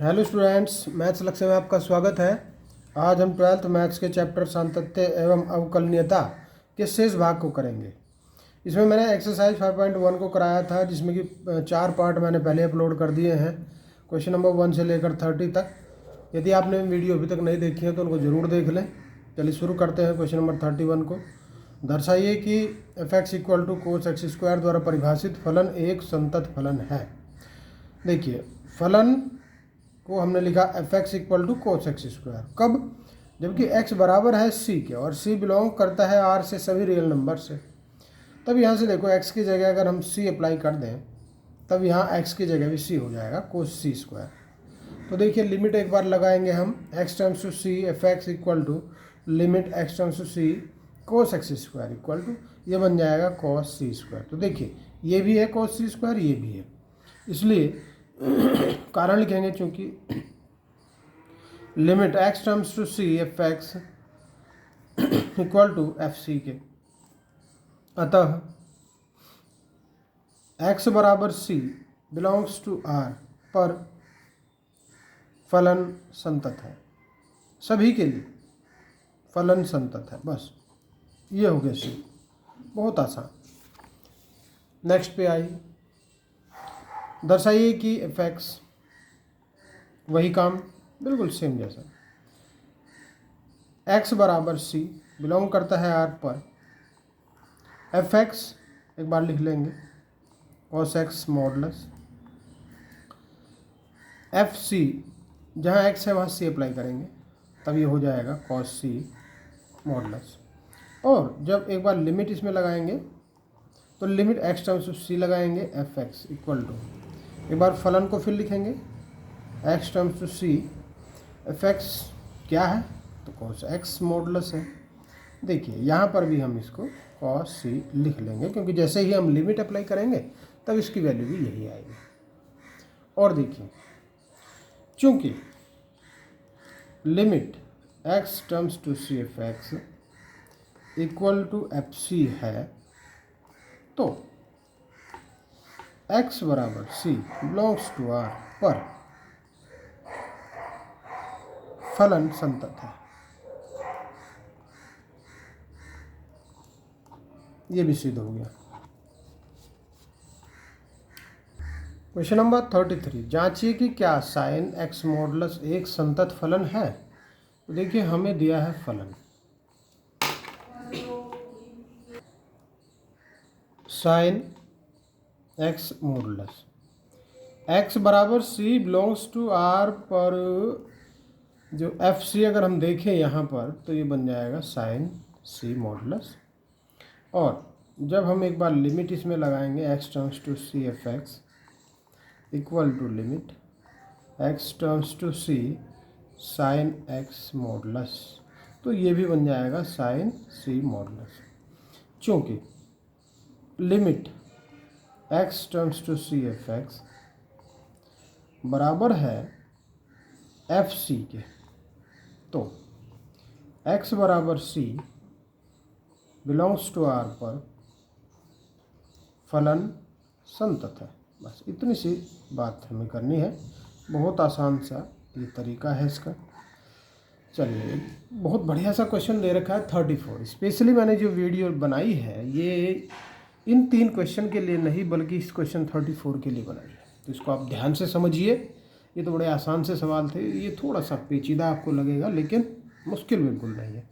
Hello students, maths लक्ष्य में आपका स्वागत है। आज हम 12th मैथ्स के चैप्टर सातत्य एवं अवकलनीयता के शेष भाग को करेंगे। इसमें मैंने एक्सरसाइज 5.1 को कराया था, जिसमें कि 4 पार्ट मैंने पहले अपलोड कर दिए हैं, क्वेश्चन नंबर 1 से लेकर 30 तक। यदि आपने वीडियो अभी तक नहीं देखी है तो उनको ज़रूर देख लें। चलिए शुरू करते हैं क्वेश्चन नंबर 31 को। दर्शाइए कि f(x = cos x² द्वारा परिभाषित फलन एक संतत फलन है। देखिए, फलन को हमने लिखा f(x = cos x²। कब? जबकि x बराबर है c के और c बिलोंग करता है r से सभी रियल नंबर से। तब यहाँ से देखो, x की जगह अगर हम c अप्लाई कर दें तब यहाँ x की जगह भी c हो जाएगा, cos c²। तो देखिए, लिमिट एक बार लगाएंगे हम, x → c f(x = limit x → c cos x², ये बन जाएगा cos c²। तो देखिए, ये भी है cos c², ये भी है, इसलिए कारण लिखेंगे, चूंकि limit x → c f(x = fc के, अतः x बराबर c बिलोंग्स टू r पर फलन संतत है। सभी के लिए फलन संतत है, बस ये हो गया सी। बहुत आसान। नेक्स्ट पे आइए, दर्शाइए कि f(x) वही काम, बिल्कुल सेम जैसा, x बराबर c बिलोंग करता है r पर f(x) एक बार लिख लेंगे cos x मॉडुलस fc, जहाँ x है वहाँ c अप्लाई करेंगे, तब ये हो जाएगा cos c मॉडुलस। और जब एक बार लिमिट इसमें लगाएंगे तो लिमिट x → c लगाएंगे f(x = एक बार फलन को फिर लिखेंगे, x → c f(x) क्या है तो cos x मॉडुलस है। देखिए, यहाँ पर भी हम इसको cos c लिख लेंगे, क्योंकि जैसे ही हम लिमिट अप्लाई करेंगे तब इसकी वैल्यू भी यही आएगी। और देखिए, चूंकि limit x → c f(x) = fc है, तो x बराबर c बिलोंग्स टू r पर फलन संतत है। ये भी सिद्ध हो गया। क्वेश्चन नंबर 33, जांचिए कि क्या sin x मॉडुलस एक संतत फलन है। तो देखिए, हमें दिया है फलन sin x मॉडुलस x बराबर c बिलोंग्स टू r पर जो fc अगर हम देखें यहाँ पर तो ये बन जाएगा sin c मॉडुलस। और जब हम एक बार लिमिट इसमें लगाएंगे x → c f(x) = limit x → c sin x modulus, तो ये भी बन जाएगा sin c मॉडुलस। चूँकि लिमिट x → c f(x) बराबर है fc के, तो x बराबर c बिलोंग्स टू r पर फलन संतत है। बस इतनी सी बात हमें करनी है, बहुत आसान सा ये तरीका है इसका। चलिए, बहुत बढ़िया सा क्वेश्चन दे रखा है 34। स्पेशली मैंने जो वीडियो बनाई है ये इन 3 क्वेश्चन के लिए नहीं, बल्कि इस क्वेश्चन 34 के लिए बनाई है, तो इसको आप ध्यान से समझिए। ये तो बड़े आसान से सवाल थे, ये थोड़ा सा पेचीदा आपको लगेगा, लेकिन मुश्किल बिल्कुल नहीं है।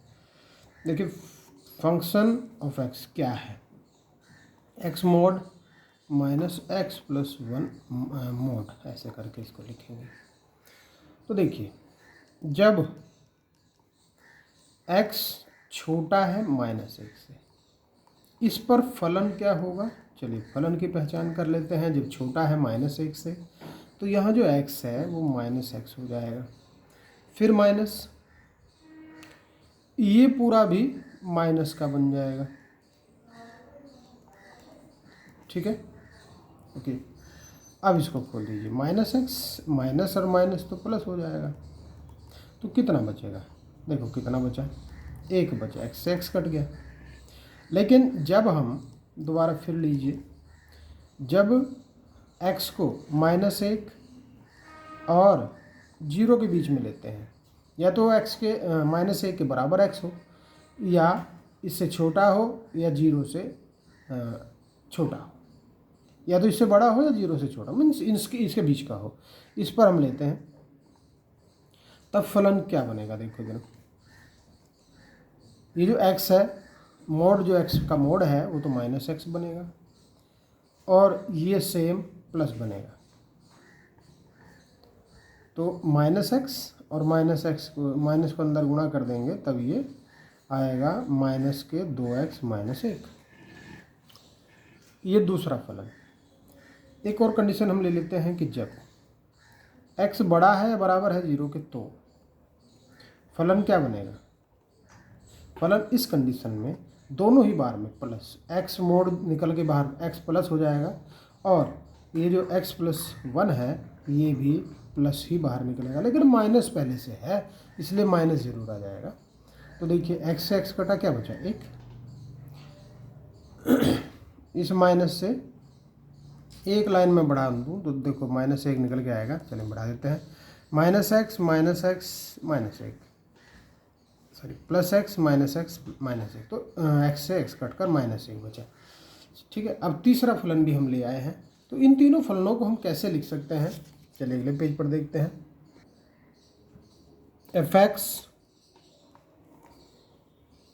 देखिए, फंक्शन ऑफ x क्या है, x mod minus x + 1 mod, ऐसे करके इसको लिखेंगे। तो देखिए, जब x छोटा है -1 से, इस पर फलन क्या होगा। चलिए, फलन की पहचान कर लेते हैं। जब छोटा है -1 से, तो यहाँ जो x है वो -x हो जाएगा, फिर माइनस, ये पूरा भी माइनस का बन जाएगा। ठीक है, ओके। अब इसको खोल दीजिए, -x, माइनस और माइनस तो प्लस हो जाएगा, तो कितना बचेगा। देखो कितना बचा, 1 बचा, x से x कट गया। लेकिन जब हम दोबारा फिर लीजिए, जब x को -1 और जीरो के बीच में लेते हैं, या तो x के -1 के बराबर x हो, या इससे छोटा हो, या जीरो से छोटा हो, या तो इससे बड़ा हो या जीरो से छोटा, मीन्स इसके बीच का हो। इस पर हम लेते हैं, तब फलन क्या बनेगा देखो जरा। ये जो x है, मोड जो x का मोड है वो तो -x बनेगा, और ये सेम प्लस बनेगा। तो -x और -x को माइनस को अंदर गुणा कर देंगे, तब ये आएगा -2x-1। ये दूसरा फलन। एक और कंडीशन हम ले लेते हैं कि जब x बड़ा है या बराबर है 0 के, तो फलन क्या बनेगा। फलन इस कंडीशन में दोनों ही बार में प्लस, x मोड निकल के बाहर x प्लस हो जाएगा, और ये जो x+1 है ये भी प्लस ही बाहर निकलेगा, लेकिन माइनस पहले से है इसलिए माइनस जरूर आ जाएगा। तो देखिए x से x कटा, क्या बचा 1। इस माइनस से एक लाइन में बढ़ा दूँ तो देखो -1 निकल के आएगा। चलिए बढ़ा देते हैं, -x -1, सॉरी +x -x -1, तो x से x कट कर -1 बचा। ठीक है, अब तीसरा फलन भी हम ले आए हैं। तो इन तीनों फलनों को हम कैसे लिख सकते हैं, चलिए अगले पेज पर देखते हैं। f(x)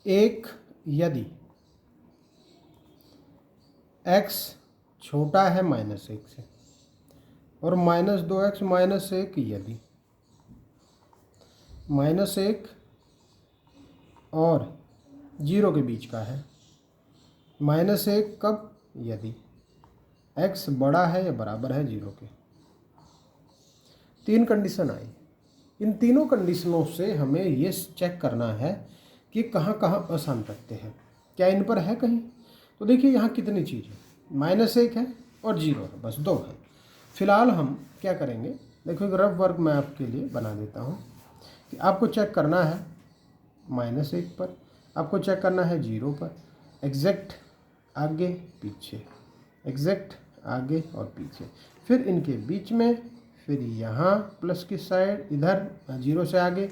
एक यदि x छोटा है -1 से, और -2x -1 यदि -1 और 0 के बीच का है। -1 कब, यदि x बड़ा है या बराबर है 0 के। 3 कंडीशन आई। इन तीनों कंडीशनों से हमें ये चेक करना है कि कहाँ कहाँ असांतत्य है, क्या इन पर है कहीं। तो देखिए यहाँ कितनी चीज़ है, -1 है और 0 है, बस 2 है। फिलहाल हम क्या करेंगे, देखो एक रफ वर्क मैं आपके लिए बना देता हूँ कि आपको चेक करना है -1 पर, आपको चेक करना है 0 पर, एग्जैक्ट आगे पीछे, एग्जैक्ट आगे और पीछे, फिर इनके बीच में, फिर यहाँ प्लस की साइड, इधर 0 से आगे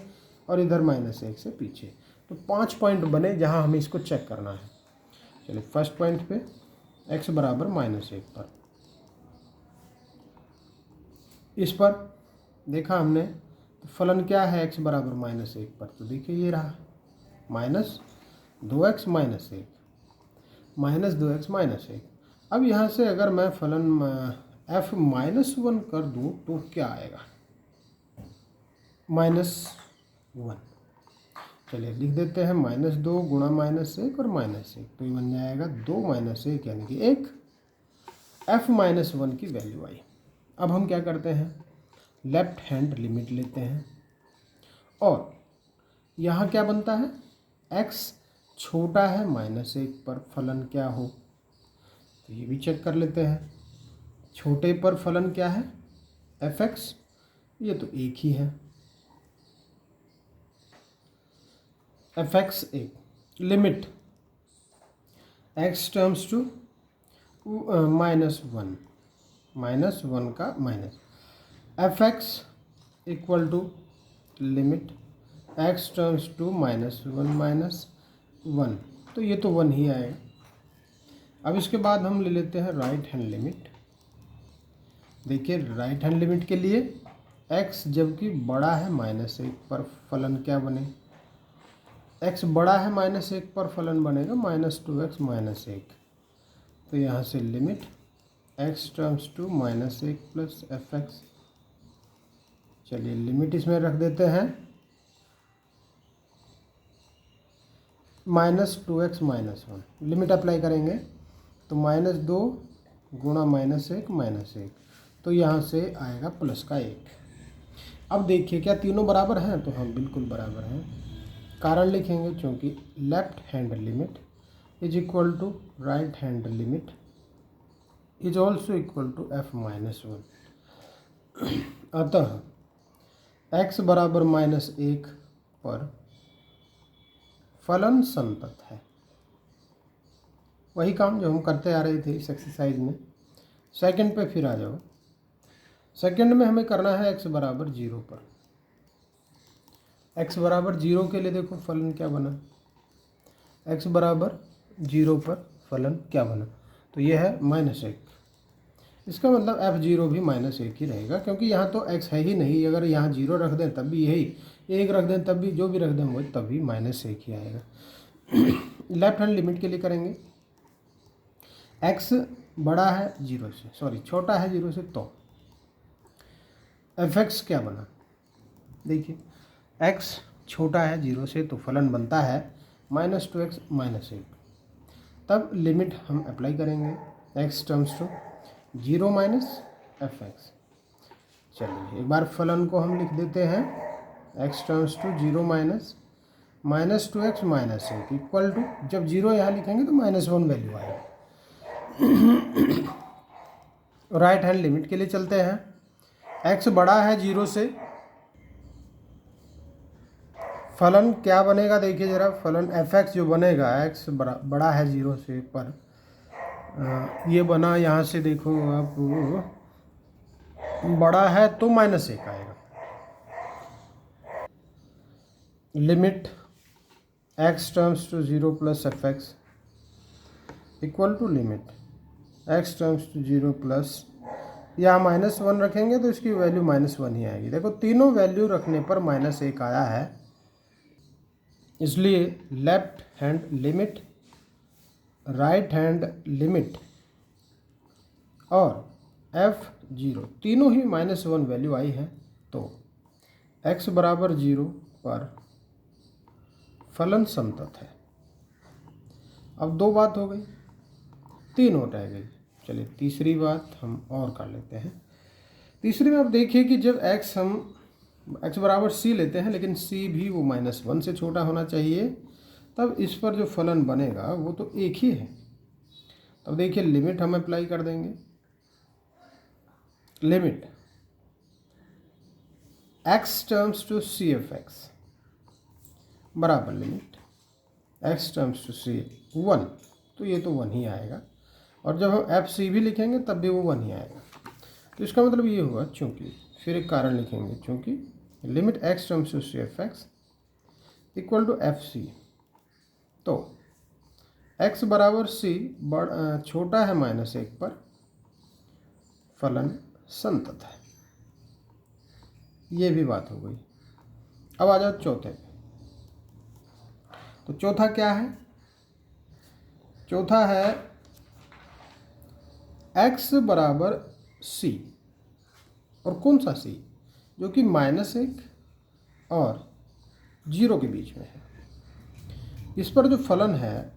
और इधर -1 से पीछे। तो 5 पॉइंट बने जहाँ हमें इसको चेक करना है। चलिए फर्स्ट पॉइंट पे x बराबर -1 पर, इस पर देखा हमने, तो फलन क्या है x बराबर -1 पर। तो देखिए ये रहा -2x -1। अब यहाँ से अगर मैं फलन f-1 कर दूँ तो क्या आएगा, -1। चलिए लिख देते हैं -2 गुणा -1 और -1, तो ये बन जाएगा 2 - 1 यानी कि 1। f-1 की वैल्यू आई। अब हम क्या करते हैं, लेफ्ट हैंड लिमिट लेते हैं, और यहाँ क्या बनता है, x छोटा है -1 पर फलन क्या हो, तो ये भी चेक कर लेते हैं। छोटे पर फलन क्या है, f(x), ये तो एक ही है, f(x) एक, लिमिट x टर्म्स टू -1 का minus, f(x) equal to limit x terms to -1, तो ये तो 1 ही आएगा। अब इसके बाद हम ले लेते हैं राइट हैंड लिमिट। देखिए राइट हैंड लिमिट के लिए x जबकि बड़ा है -1 पर फलन क्या बने, x बड़ा है -1 पर फलन बनेगा -2x -1। तो यहाँ से limit x terms to -1 plus f(x). चलिए लिमिट इसमें रख देते हैं -2x -1, लिमिट अप्लाई करेंगे तो -2 गुणा -1, तो यहाँ से आएगा प्लस का 1। अब देखिए क्या तीनों बराबर हैं, तो हम बिल्कुल बराबर हैं। कारण लिखेंगे, क्योंकि left hand limit is equal to right hand limit is also equal to f-1। अतः x बराबर -1 पर फलन संतत है। वही काम जो हम करते आ रहे थे इस एक्सरसाइज में। सेकंड पे फिर आ जाओ। सेकंड में हमें करना है x बराबर 0 पर। x बराबर 0 के लिए देखो फलन क्या बना, x बराबर 0 पर फलन क्या बना, तो यह है -1। इसका मतलब f0 भी -1 ही रहेगा, क्योंकि यहाँ तो x है ही नहीं। अगर यहाँ 0 रख दें तब भी यही, 1 रख दें तब भी, जो भी रख दें वो तब भी -1 ही आएगा। लेफ्ट हैंड लिमिट के लिए करेंगे, x बड़ा है 0 से, सॉरी छोटा है 0 से, तो fx क्या बना, देखिए x छोटा है 0 से तो फलन बनता है -2x -1। तब लिमिट हम अप्लाई करेंगे, x टर्म्स टू 0 -fx। चलिए एक बार फलन को हम लिख देते हैं, x terms to 0 -2x -1 equal to, जब 0 यहाँ लिखेंगे तो -1 वैल्यू आएगा। राइट हैंड लिमिट के लिए चलते हैं, x बड़ा है 0 से, फलन क्या बनेगा देखिए जरा, फलन fx जो बनेगा, x बड़ा है 0 से पर ये बना, यहाँ से देखो आप, बड़ा है तो -1 आएगा। Limit x terms to 0 + fx equal to limit x terms to 0 plus, यहाँ -1 रखेंगे तो इसकी वैल्यू -1 ही आएगी। देखो तीनों वैल्यू रखने पर -1 आया है, इसलिए left hand limit, right hand limit और f0 तीनों ही -1 वैल्यू आई है, तो x बराबर 0 पर फलन समतत है। अब 2 बात हो गई, 3 और रह गई। चलिए तीसरी बात हम और कर लेते हैं। तीसरी में आप देखिए कि जब x बराबर c लेते हैं, लेकिन c भी वो -1 से छोटा होना चाहिए, तब इस पर जो फलन बनेगा वो तो एक ही है। तब देखिए लिमिट हम अप्लाई कर देंगे, limit x terms to c f x बराबर limit x terms to c 1, तो ये तो 1 ही आएगा। और जब हम एफ सी भी लिखेंगे तब भी वो 1 ही आएगा। तो इसका मतलब ये हुआ, चूँकि, फिर एक कारण लिखेंगे, चूँकि limit x terms to c f x equal to f c, तो x बराबर c छोटा है -1 पर फलन संतत है। ये भी बात हो गई। अब आ जाओ चौथे पे। तो चौथा क्या है, चौथा है x बराबर c, और कौन सा c, जो कि -1 और 0 के बीच में है। इस पर जो फलन है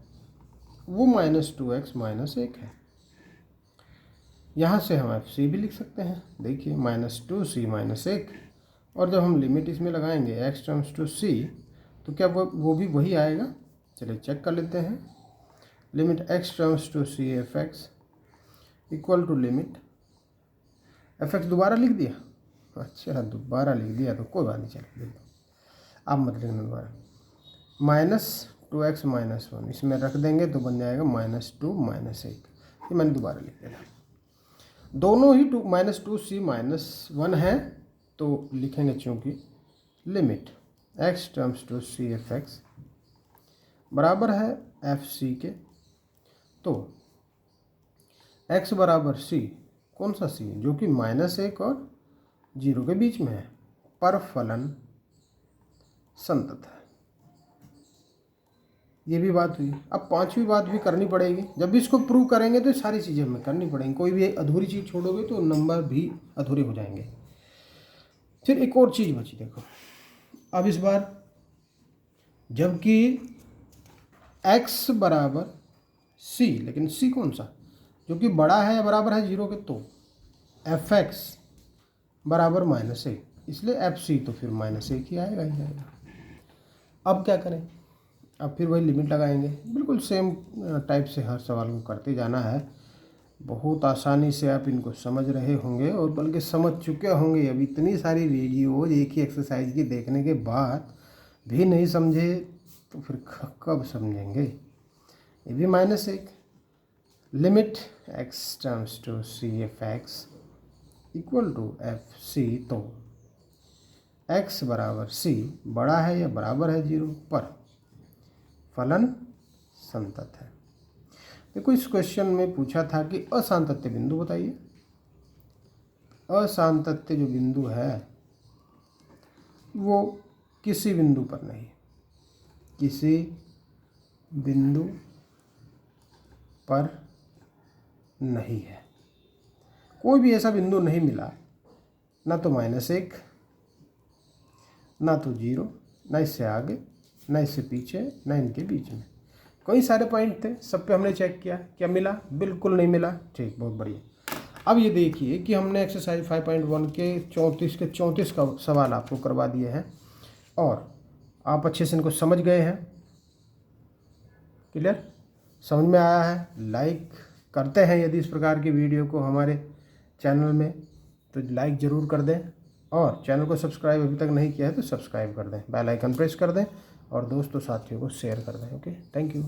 वो -2x -1 है। यहाँ से हम एफ सी भी लिख सकते हैं, देखिए -2c -1, और जब हम लिमिट इसमें लगाएंगे x टर्म्स टू c, तो क्या वो भी वही आएगा। चलिए चेक कर लेते हैं, limit x terms to c f x equal to limit f x दोबारा लिख दिया, अच्छा दोबारा लिख दिया तो कोई बात नहीं, चलिए लिख दो, आप मत लिखना दोबारा। -2x -1 इसमें रख देंगे तो बन जाएगा -2 -1, ये मैंने दोबारा लिख दिया। दोनों ही -2c -1 है, तो लिखेंगे चूँकि limit x terms to c f x बराबर है एफ सी के, तो x बराबर c, कौन सा c, जो कि -1 और 0 के बीच में है, पर फलन संतत है। ये भी बात हुई। अब पांचवी बात भी करनी पड़ेगी, जब भी इसको प्रूव करेंगे तो सारी चीज़ें हमें करनी पड़ेंगी, कोई भी अधूरी चीज़ छोड़ोगे तो नंबर भी अधूरे हो जाएंगे। फिर एक और चीज़ बची, देखो अब इस बार जबकि x बराबर c, लेकिन c कौन सा, जो कि बड़ा है या बराबर है 0 के, तो एफ एक्स बराबर -1, इसलिए एफ सी तो फिर -1 ही आएगा ही आएगा। अब क्या करें, अब फिर वही लिमिट लगाएंगे, बिल्कुल सेम टाइप से हर सवाल को करते जाना है। बहुत आसानी से आप इनको समझ रहे होंगे, और बल्कि समझ चुके होंगे। अब इतनी सारी वीडियोज एक ही एक्सरसाइज की देखने के बाद भी नहीं समझे तो फिर कब समझेंगे। ये भी -1, limit x terms to c f x equal to f c, तो x बराबर c बड़ा है या बराबर है 0 पर फलन संतत है। देखो इस क्वेश्चन में पूछा था कि असांतत्य बिंदु बताइए। असांतत्य जो बिंदु है वो किसी बिंदु पर नहीं, किसी बिंदु पर नहीं है। कोई भी ऐसा बिंदु नहीं मिला, ना तो -1, ना तो 0, ना इससे आगे, ना इससे पीछे, ना इनके बीच में। कई सारे पॉइंट थे, सब पे हमने चेक किया, क्या मिला? बिल्कुल नहीं मिला। ठीक, बहुत बढ़िया। अब ये देखिए कि हमने एक्सरसाइज 5.1 के 34 का सवाल आपको करवा दिए हैं और आप अच्छे से इनको समझ गए हैं। क्लियर? समझ में आया है? लाइक करते हैं यदि इस प्रकार की वीडियो को हमारे चैनल में, तो लाइक ज़रूर कर दें और चैनल को सब्सक्राइब अभी तक नहीं किया है तो सब्सक्राइब कर दें, बेल आइकन प्रेस कर दें और दोस्तों साथियों को शेयर कर दें। Okay, thank you.